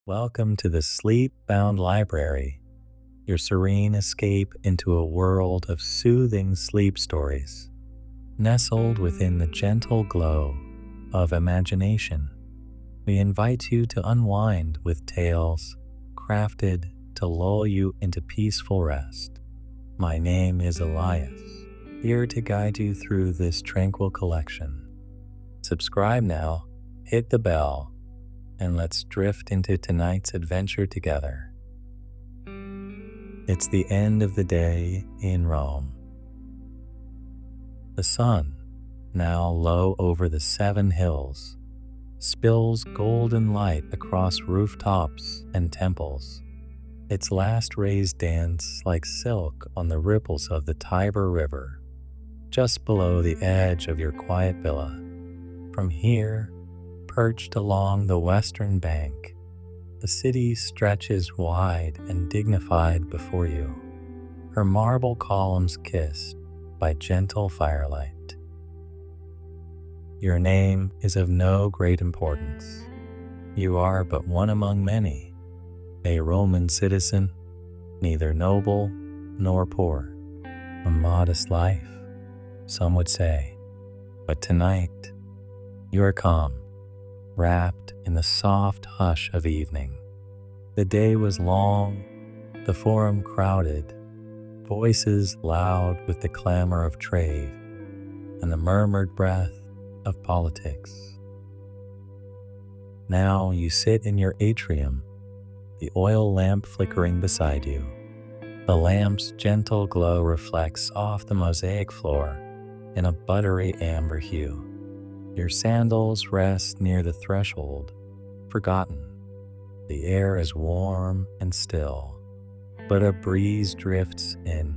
Welcome to the SleepBound Library, your serene escape into a world of soothing sleep stories, nestled within the gentle glow of imagination. We invite you to unwind with tales crafted to lull you into peaceful rest. My name is Elias, here to guide you through this tranquil collection. Subscribe now, hit the bell, and let's drift into tonight's adventure together. It's the end of the day in Rome. The sun, now low over the 7 hills, spills golden light across rooftops and temples. Its last rays dance like silk on the ripples of the Tiber River, just below the edge of your quiet villa. From here, perched along the western bank, the city stretches wide and dignified before you, her marble columns kissed by gentle firelight. Your name is of no great importance. You are but one among many, a Roman citizen, neither noble nor poor. A modest life, some would say. But tonight, you are calm, wrapped in the soft hush of evening. The day was long, the forum crowded, voices loud with the clamor of trade and the murmured breath of politics. Now you sit in your atrium, the oil lamp flickering beside you. The lamp's gentle glow reflects off the mosaic floor in a buttery amber hue. Your sandals rest near the threshold, forgotten. The air is warm and still, but a breeze drifts in,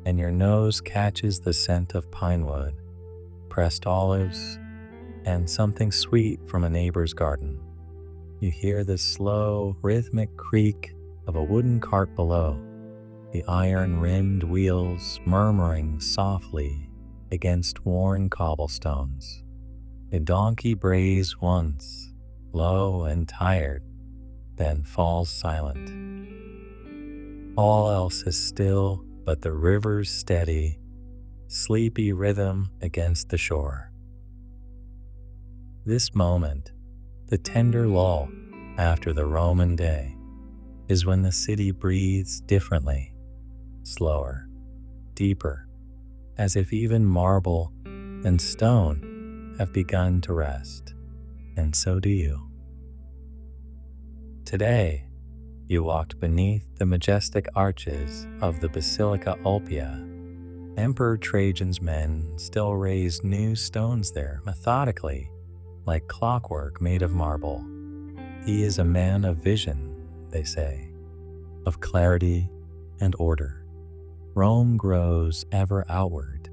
and your nose catches the scent of pine wood, pressed olives, and something sweet from a neighbor's garden. You hear the slow, rhythmic creak of a wooden cart below, the iron-rimmed wheels murmuring softly against worn cobblestones. A donkey brays once, low and tired, then falls silent. All else is still but the river's steady, sleepy rhythm against the shore. This moment, the tender lull after the Roman day, is when the city breathes differently, slower, deeper, as if even marble and stone have begun to rest, and so do you. Today, you walked beneath the majestic arches of the Basilica Ulpia. Emperor Trajan's men still raised new stones there methodically, like clockwork made of marble. He is a man of vision, they say, of clarity and order. Rome grows ever outward,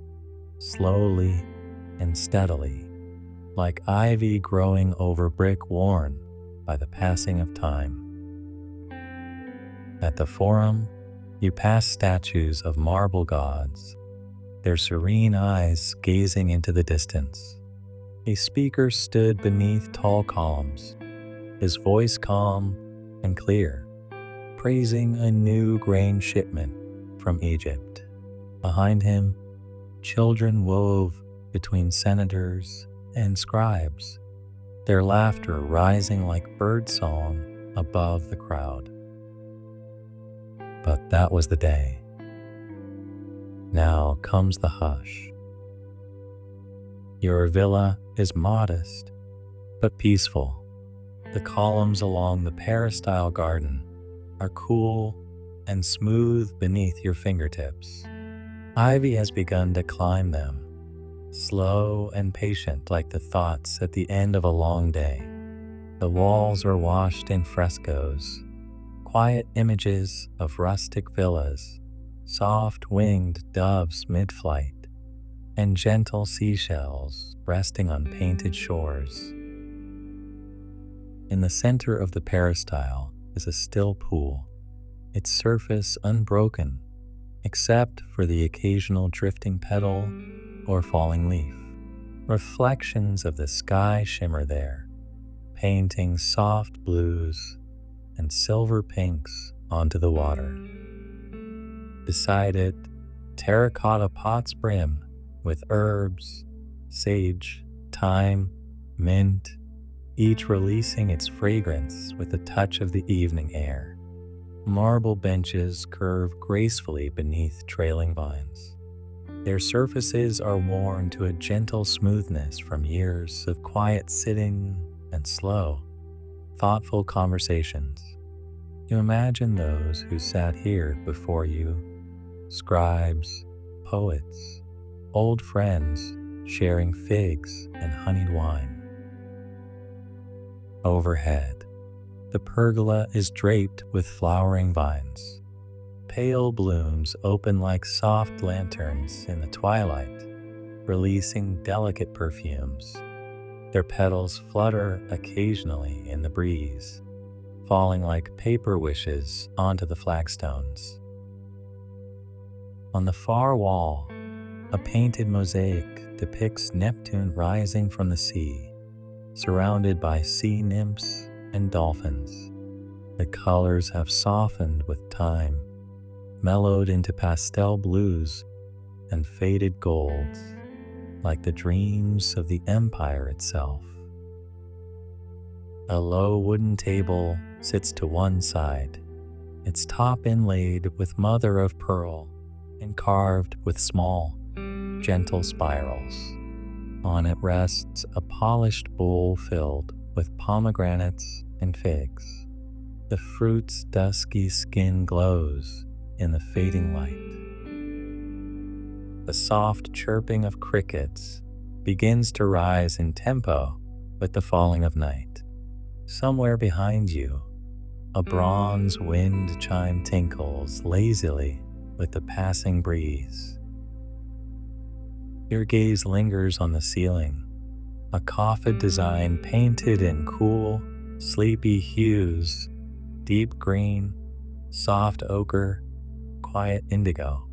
slowly and steadily, like ivy growing over brick worn by the passing of time. At the Forum, you pass statues of marble gods, their serene eyes gazing into the distance. A speaker stood beneath tall columns, his voice calm and clear, praising a new grain shipment from Egypt. Behind him, children wove between senators and scribes, their laughter rising like birdsong above the crowd. But that was the day. Now comes the hush. Your villa is modest, but peaceful. The columns along the peristyle garden are cool and smooth beneath your fingertips. Ivy has begun to climb them, slow and patient like the thoughts at the end of a long day. The walls are washed in frescoes, quiet images of rustic villas, soft-winged doves mid-flight, and gentle seashells resting on painted shores. In the center of the peristyle is a still pool, its surface unbroken except for the occasional drifting petal or falling leaf. Reflections of the sky shimmer there, painting soft blues silver pinks onto the water. Beside it, terracotta pots brim with herbs, sage, thyme, mint, each releasing its fragrance with a touch of the evening air. Marble benches curve gracefully beneath trailing vines. Their surfaces are worn to a gentle smoothness from years of quiet sitting and slow, thoughtful conversations. You imagine those who sat here before you, scribes, poets, old friends sharing figs and honeyed wine. Overhead, the pergola is draped with flowering vines. Pale blooms open like soft lanterns in the twilight, releasing delicate perfumes. Their petals flutter occasionally in the breeze, falling like paper wishes onto the flagstones. On the far wall, a painted mosaic depicts Neptune rising from the sea, surrounded by sea nymphs and dolphins. The colors have softened with time, mellowed into pastel blues and faded golds, like the dreams of the empire itself. A low wooden table sits to one side, its top inlaid with mother of pearl and carved with small, gentle spirals. On it rests a polished bowl filled with pomegranates and figs. The fruit's dusky skin glows in the fading light. The soft chirping of crickets begins to rise in tempo with the falling of night. Somewhere behind you, a bronze wind chime tinkles lazily with the passing breeze. Your gaze lingers on the ceiling, a coffin design painted in cool, sleepy hues, deep green, soft ochre, quiet indigo.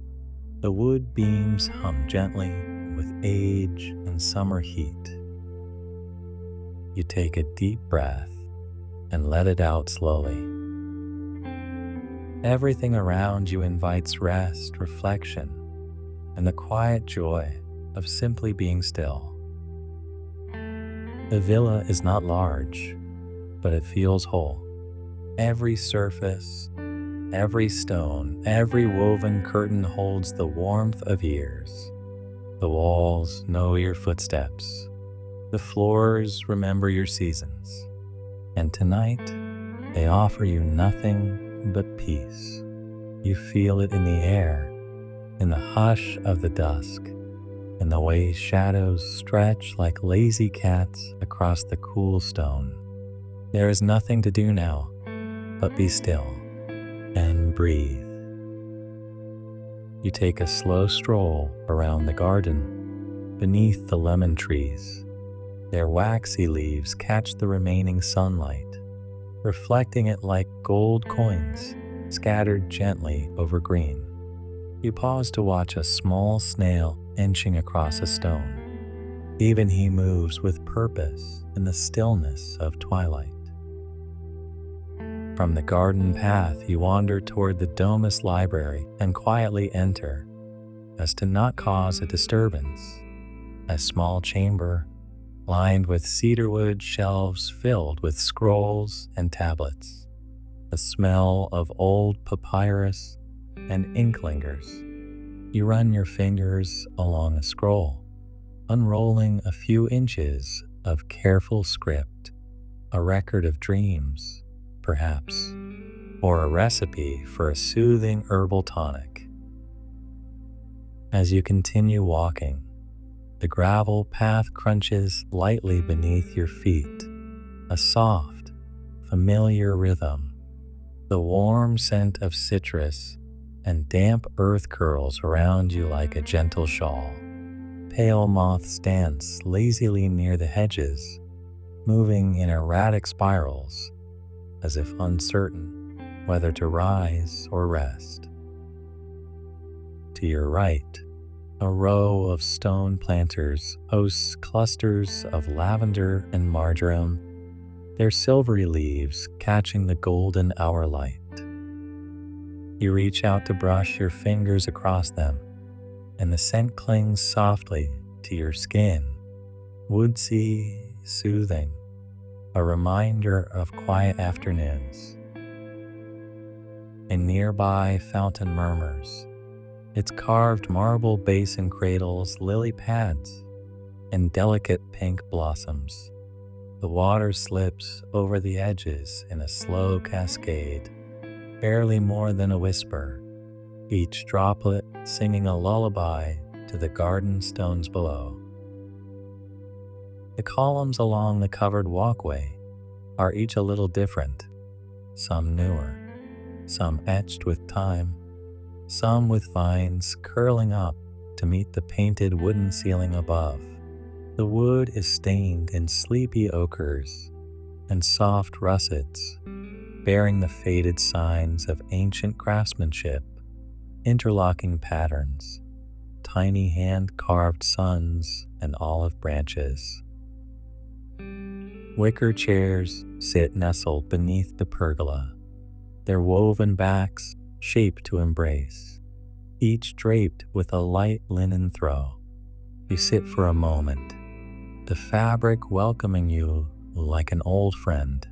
The wood beams hum gently with age and summer heat. You take a deep breath and let it out slowly. Everything around you invites rest, reflection, and the quiet joy of simply being still. The villa is not large, but it feels whole. Every surface, every stone, every woven curtain holds the warmth of years. The walls know your footsteps. The floors remember your seasons. And tonight, they offer you nothing but peace. You feel it in the air, in the hush of the dusk, in the way shadows stretch like lazy cats across the cool stone. There is nothing to do now but be still and breathe. You take a slow stroll around the garden beneath the lemon trees. Their waxy leaves catch the remaining sunlight, reflecting it like gold coins scattered gently over green. You pause to watch a small snail inching across a stone. Even he moves with purpose in the stillness of twilight. From the garden path, you wander toward the domus library and quietly enter, as to not cause a disturbance. A small chamber, lined with cedarwood shelves filled with scrolls and tablets. The smell of old papyrus and ink lingers. You run your fingers along a scroll, unrolling a few inches of careful script, a record of dreams, perhaps, or a recipe for a soothing herbal tonic. As you continue walking, the gravel path crunches lightly beneath your feet, a soft, familiar rhythm. The warm scent of citrus and damp earth curls around you like a gentle shawl. Pale moths dance lazily near the hedges, moving in erratic spirals, as if uncertain whether to rise or rest. To your right, a row of stone planters hosts clusters of lavender and marjoram, their silvery leaves catching the golden hour light. You reach out to brush your fingers across them, and the scent clings softly to your skin, woodsy, soothing, a reminder of quiet afternoons. A nearby fountain murmurs, its carved marble basin cradles lily pads and delicate pink blossoms. The water slips over the edges in a slow cascade, barely more than a whisper, each droplet singing a lullaby to the garden stones below. The columns along the covered walkway are each a little different, some newer, some etched with time, some with vines curling up to meet the painted wooden ceiling above. The wood is stained in sleepy ochres and soft russets, bearing the faded signs of ancient craftsmanship, interlocking patterns, tiny hand-carved suns and olive branches. Wicker chairs sit nestled beneath the pergola, their woven backs shaped to embrace, each draped with a light linen throw. You sit for a moment, the fabric welcoming you like an old friend.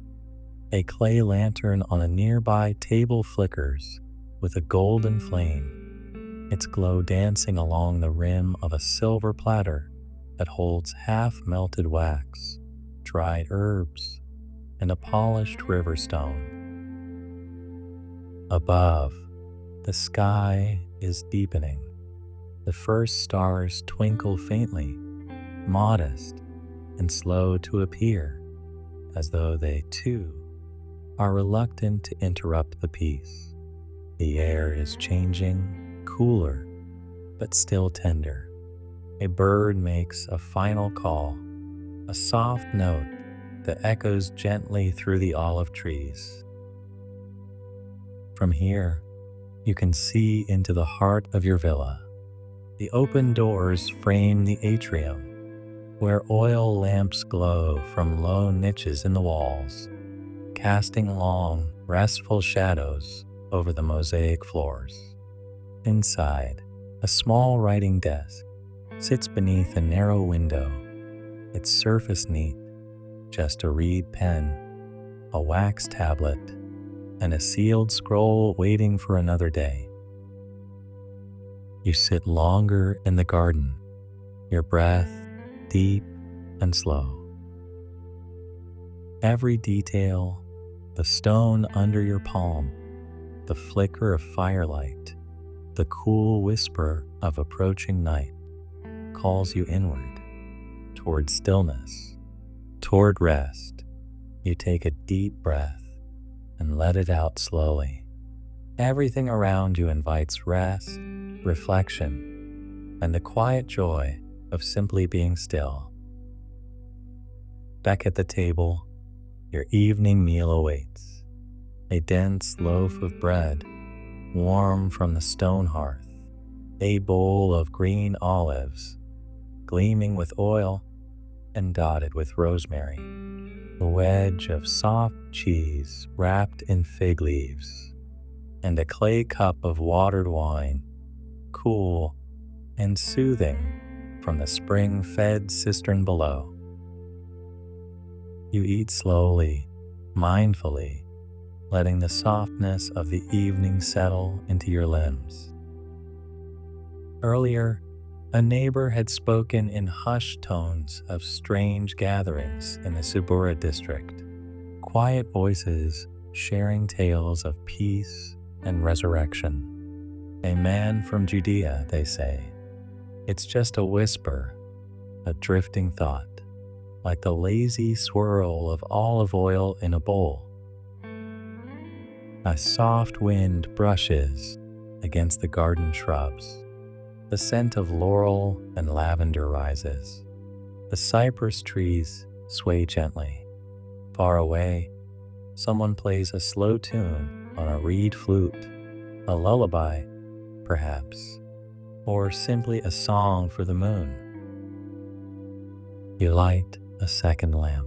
A clay lantern on a nearby table flickers with a golden flame, its glow dancing along the rim of a silver platter that holds half-melted wax, dried herbs, and a polished river stone. Above, the sky is deepening. The first stars twinkle faintly, modest and slow to appear, as though they, too, are reluctant to interrupt the peace. The air is changing, cooler, but still tender. A bird makes a final call, a soft note that echoes gently through the olive trees. From here, you can see into the heart of your villa. The open doors frame the atrium, where oil lamps glow from low niches in the walls, casting long, restful shadows over the mosaic floors. Inside, a small writing desk sits beneath a narrow window, its surface neat, just a reed pen, a wax tablet, and a sealed scroll waiting for another day. You sit longer in the garden, your breath deep and slow. Every detail, the stone under your palm, the flicker of firelight, the cool whisper of approaching night, calls you inward, toward stillness, toward rest. You take a deep breath and let it out slowly. Everything around you invites rest, reflection, and the quiet joy of simply being still. Back at the table, your evening meal awaits. A dense loaf of bread, warm from the stone hearth, a bowl of green olives, gleaming with oil and dotted with rosemary, a wedge of soft cheese wrapped in fig leaves, and a clay cup of watered wine, cool and soothing from the spring-fed cistern below. You eat slowly, mindfully, letting the softness of the evening settle into your limbs. Earlier, a neighbor had spoken in hushed tones of strange gatherings in the Subura district, quiet voices sharing tales of peace and resurrection. A man from Judea, they say. It's just a whisper, a drifting thought, like the lazy swirl of olive oil in a bowl. A soft wind brushes against the garden shrubs. The scent of laurel and lavender rises. The cypress trees sway gently. Far away, someone plays a slow tune on a reed flute, a lullaby, perhaps, or simply a song for the moon. You light a second lamp,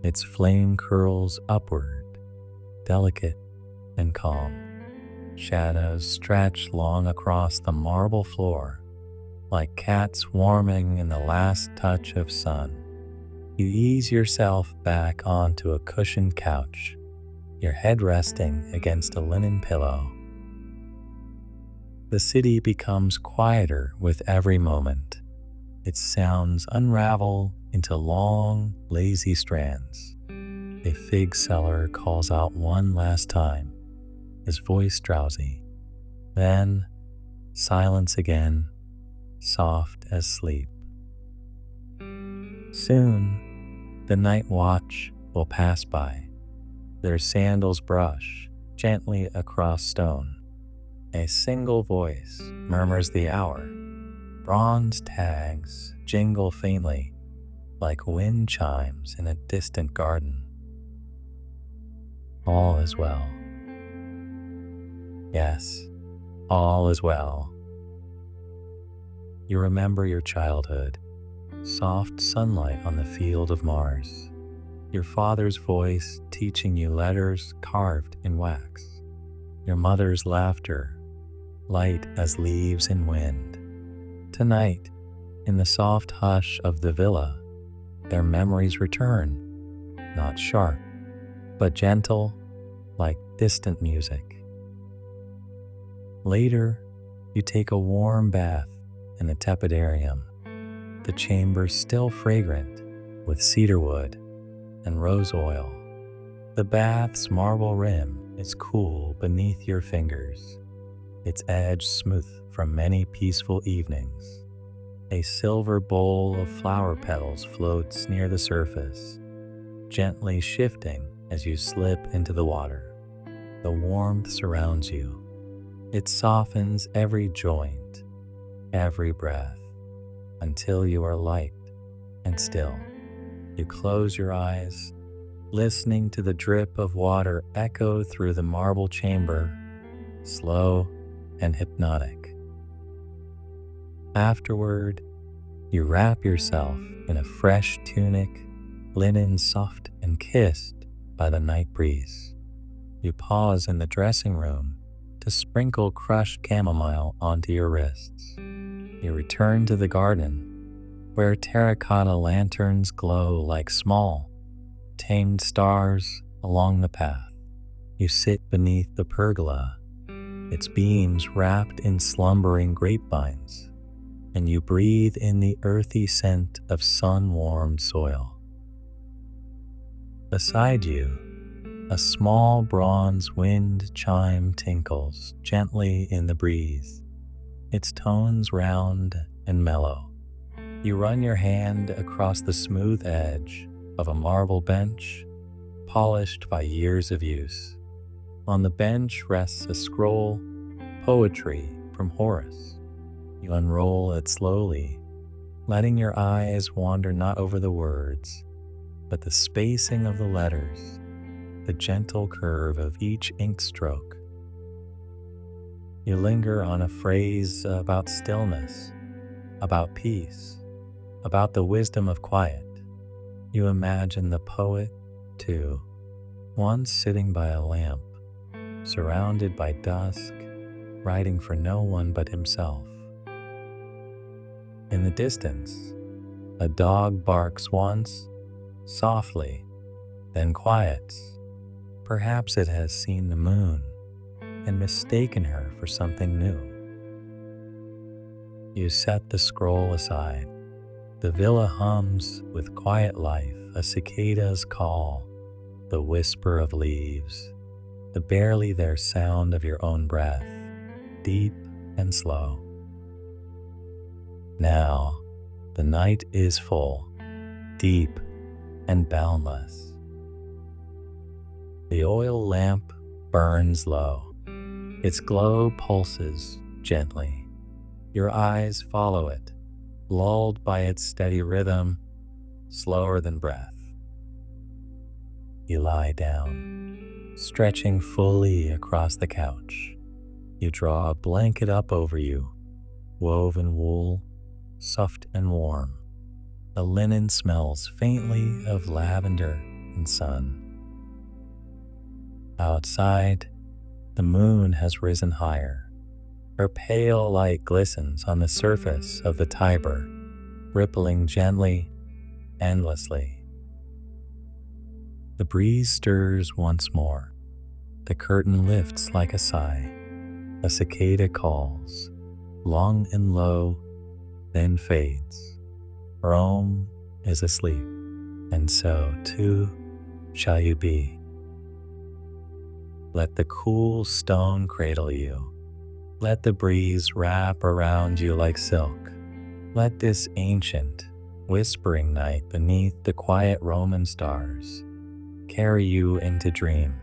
Its flame curls upward, delicate and calm. Shadows stretch long across the marble floor, like cats warming in the last touch of sun. You ease yourself back onto a cushioned couch, your head resting against a linen pillow. The city becomes quieter with every moment. Its sounds unravel into long, lazy strands. A fig seller calls out one last time, his voice drowsy. Then, silence again, soft as sleep. Soon, the night watch will pass by. Their sandals brush gently across stone. A single voice murmurs the hour. Bronze tags jingle faintly, like wind chimes in a distant garden. All is well. Yes, all is well. You remember your childhood, soft sunlight on the field of Mars, your father's voice teaching you letters carved in wax, your mother's laughter, light as leaves in wind. Tonight, in the soft hush of the villa, their memories return, not sharp, but gentle, like distant music. Later, you take a warm bath in the tepidarium, the chamber still fragrant with cedarwood and rose oil. The bath's marble rim is cool beneath your fingers, its edge smooth from many peaceful evenings. A silver bowl of flower petals floats near the surface, gently shifting as you slip into the water. The warmth surrounds you. It softens every joint, every breath, until you are light and still. You close your eyes, listening to the drip of water echo through the marble chamber, slow and hypnotic. Afterward, you wrap yourself in a fresh tunic, linen soft and kissed by the night breeze. You pause in the dressing room to sprinkle crushed chamomile onto your wrists. You return to the garden, where terracotta lanterns glow like small, tamed stars along the path. You sit beneath the pergola, its beams wrapped in slumbering grapevines, and you breathe in the earthy scent of sun-warmed soil. Beside you, a small bronze wind chime tinkles gently in the breeze, its tones round and mellow. You run your hand across the smooth edge of a marble bench, polished by years of use. On the bench rests a scroll, poetry from Horace. You unroll it slowly, letting your eyes wander not over the words, but the spacing of the letters, the gentle curve of each ink stroke. You linger on a phrase about stillness, about peace, about the wisdom of quiet. You imagine the poet, too, once sitting by a lamp, surrounded by dusk, writing for no one but himself. In the distance, a dog barks once, softly, then quiets. Perhaps it has seen the moon and mistaken her for something new. You set the scroll aside. The villa hums with quiet life, a cicada's call, the whisper of leaves, the barely there sound of your own breath, deep and slow. Now, the night is full, deep and boundless. The oil lamp burns low. Its glow pulses gently. Your eyes follow it, lulled by its steady rhythm, slower than breath. You lie down, stretching fully across the couch. You draw a blanket up over you, woven wool, soft and warm. The linen smells faintly of lavender and sun. Outside, the moon has risen higher. Her pale light glistens on the surface of the Tiber, rippling gently, endlessly. The breeze stirs once more. The curtain lifts like a sigh. A cicada calls, long and low, then fades. Rome is asleep, and so, too, shall you be. Let the cool stone cradle you. Let the breeze wrap around you like silk. Let this ancient, whispering night beneath the quiet Roman stars carry you into dream.